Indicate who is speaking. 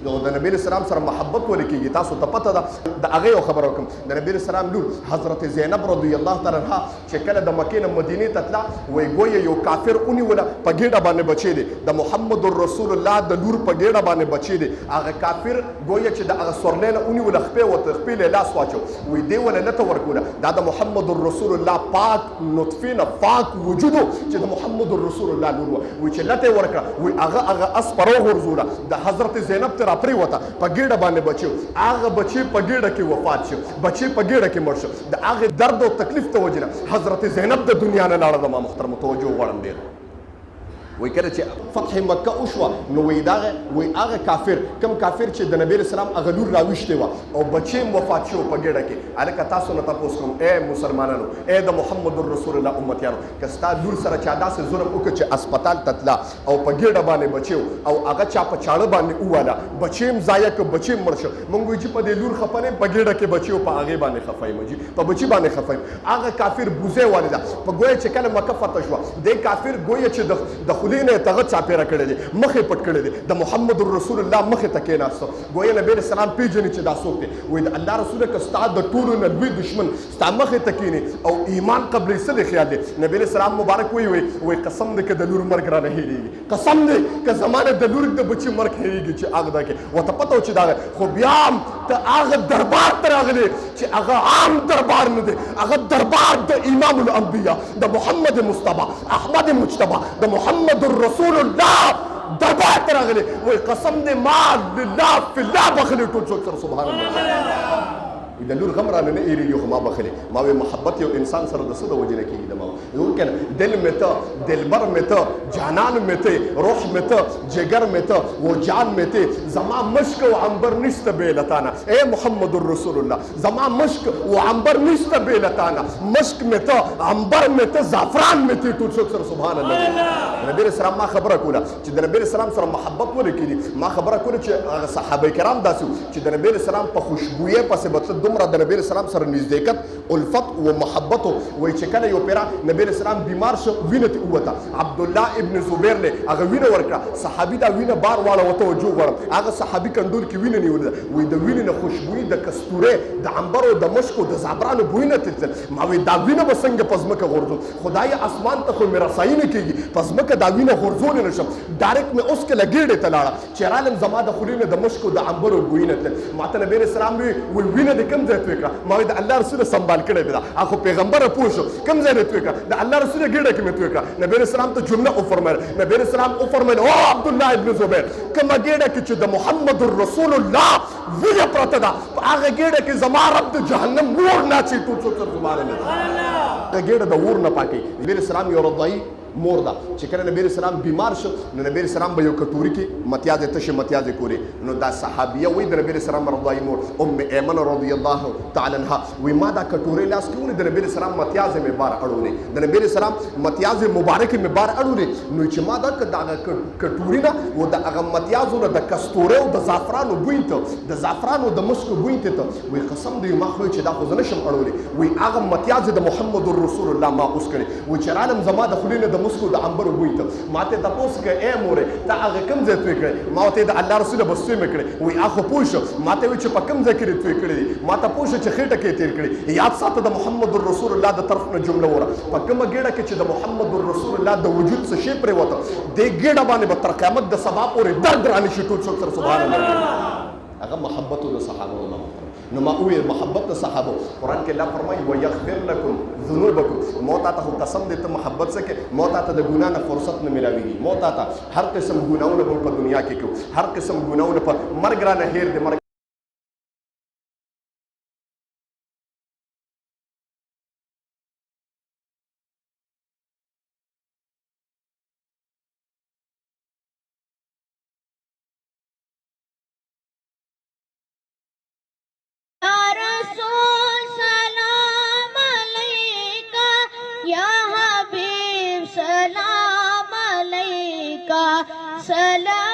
Speaker 1: د نبی اسلام سره محبت ولیکي تاسو ته پته ده د هغه یو خبر وکم د نبی اسلام لور حضرت زینب رضی الله تعالی عنها چې کله د مکې نه مدینه ته تله وای ګویا یو کافر اونې ولا په ګډه باندې بچی دی د محمد رسول الله د لور په ګډه باندې بچی دی هغه کافر ګویا چې د هغه سورلین اونې ولا خپې وته خپې لاس واچو وای دی ولا نه ته ورکوله دا د محمد رسول الله پاک نطفه نه پاک وجودو چې د محمد رسول الله لور وای چې لته ورکړه وای هغه اس پرو غرزوله د حضرت زینب تر پرې وته په ګډه باندې بچو هغه بچي په ګډه کې وفات شو بچي په ګډه کې مړ شو د هغه درد او تکلیف ته وجنه حضرت زینب د دنیا نه لاړه د ما محترم توجه غواړم ډیر وای کله چې فتح مکه وشوه نو وای هغه کافر کم کافر چې د نبی اسلام هغه لور راوښته و او بچي وفات شو په ګډه کې الکه تاسو نه تاسو کوم اے مسلمانانو اے د محمد رسول الله امتیانو کستا لور سره چا داسې ظلم وکړي چې هسپتال تتلا او په ګډه باندې بچو او هغه چا په چاړه باندې واله بچیم ضایع ک بچیم مړ شو مونږ چې په دې لور خپنه په ګډه کې بچو په هغه باندې خفای مجي په بچي باندې خفای هغه کافر بوزه والده په ګویا چې کله مکه فتح شو د کافر ګویا چې د خلینه تغه چاپیره کړی دی مخې پټ کړی دی د محمد رسول الله مخې ته کېناستو ګویا نبی اسلام پیژني چې دا څوک دی وایي د الله رسول که ستا د ټولو نه لوی دشمن ستا مخې ته کېني او ایمان قبلوي څه دی خیال دی نبی اسلام مبارک وایي قسم دی که د لور مرګ رانه هېرېږي قسم دی که زما نه د لور د بچي مرګ هېرېږي چې هغه دا کې ورته پته و چې دا خو بیا هم ته هغه دربار ته راغلی چې هغه عام دربار نه دی هغه دربار د امام الانبیا د محمد مصطفی احمد مجتبی د محمد رسول الله دربار ته راغلی وایي قسم دی ما لله فی الله بخلي ټول څوک سره سبحان الله د لور غم رانه نه ایریږي خو ما بخلي ما وایي محبت یو انسان سره د څه د وجې نه کېږي د ما وایي کنه دل مې ته دلبر مې ته جانان مې ته روح مې ته جگر مې ته و جان مې ته زما مشک و عنبر نشته بې له تانه ای محمد رسول الله زما مشک و عنبر نشته بې له تانه مشک مې ته عنبر مې ته زعفران مې ته ټول څوک سره سبحان الله نبی اسلام ما خبره کوله چې د نبی اسلام سره محبت ولیکي ما خبره کوله چې صحابه کرام داسې چې د نبی اسلام په خوشبویه پسې به دومره د نبی اسلام سره نزدېکت الفت و محبت وایي چې کله یو پیرا نبی اسلام بیمار شو وینه ته ووته عبدالله ابن زبیر له هغه وینه ورکړه صحابي دا وینه بار واړه توجه غواړم هغه صحابي کندول کې وینه نیولې وایي د وینې نه خوشبویي د کستورې د عنبرو د مشکو د زعفرانو بویونه تلل ما وایي دا وینه به څنګه په ځمکه غورځو خدای اسمان ته خو مې رسایي نه کېږي په ځمکه دا وینه غورځولی نه شم ډایرکټ مې اوس کې لګېډې ته لاړه چې رالم زما د خولې نه د مشکو د عنبرو بویونه تلل ما ته نبی اسلام وایي وینه دې کوم ځای توی کړه ما وایي د الله رسول سنبال کړی دی دا هغه پیغمبره پوه شو کوم ځای نه توی کړه د الله رسول ګېډه کې مې توی کړه نبی اسلام ته جمله وفرمایل نبی اسلام وفرمایل او عبدالله ابن زبیر کومه ګېډه کې چې د محمد رسول الله وینه پرته ده په هغه ګېډه کې زما رب د جهنم اور نه اچوي ټول څوک سره سبحان الله هغه ګېډه د اور نه پاکوي نبی اسلام یو رضایي مور ده چې کله نبی اسلام بیمار شو نو نبی اسلام به یو کټوري کې متیازې تشه متیازې کورې نو دا صحابیه وایي د نبی اسلام رضایي مور ام ایمن رضی الله تعالی عنها وایي ما دا کټوري لاس کې ونې د نبی اسلام متیازې مې بار اړولې د نبی اسلام متیازې مبارکې مې بار اړولې نو چې ما دا کټوري نه و د هغه متیازو نه د کستورې او د زعفرانو بوی ته د زعفرانو د مشکو بوی ته وایي قسم دی ما خو چې دا خو زه نشم اړولی وایي هغه متیازې د محمد رسول الله ما اوس کړې وایي چې رالم زما د خولې نه مسکو د عنبرو بوی ته ما ته تپوس کړه ای مورې ته هغه کوم ځای توی کړې ما ورته د الله رسول به سوی مې کړې وایي هغه پوه شو ما ته وایي چې په کوم ځای کې توی کړې دي ما ته پوه شو چې خېټه کې تېر کړې یاد ساته د محمد رسول الله د طرف نه جمله وره په کومه ګېډه کې چې د محمد رسول الله د وجود څه شی پرېوته دې ګېډه باندې به تر قیامت د سبا پورې درد رانه شي ټول څوک سره سبحان الله هغه محبت د صحابه نو ما وی محبت د صحابه قرآن کې الله فرمایي ويغفر لكم ذنوبكم موت ته قسم دې ته محبت سکے موت ته د ګناه نه فرصت نه ملاويږي موت ته هر قسم ګناونه په دنیا کې کو هر قسم ګناونه په مرګ را نه هیر دې
Speaker 2: सलाम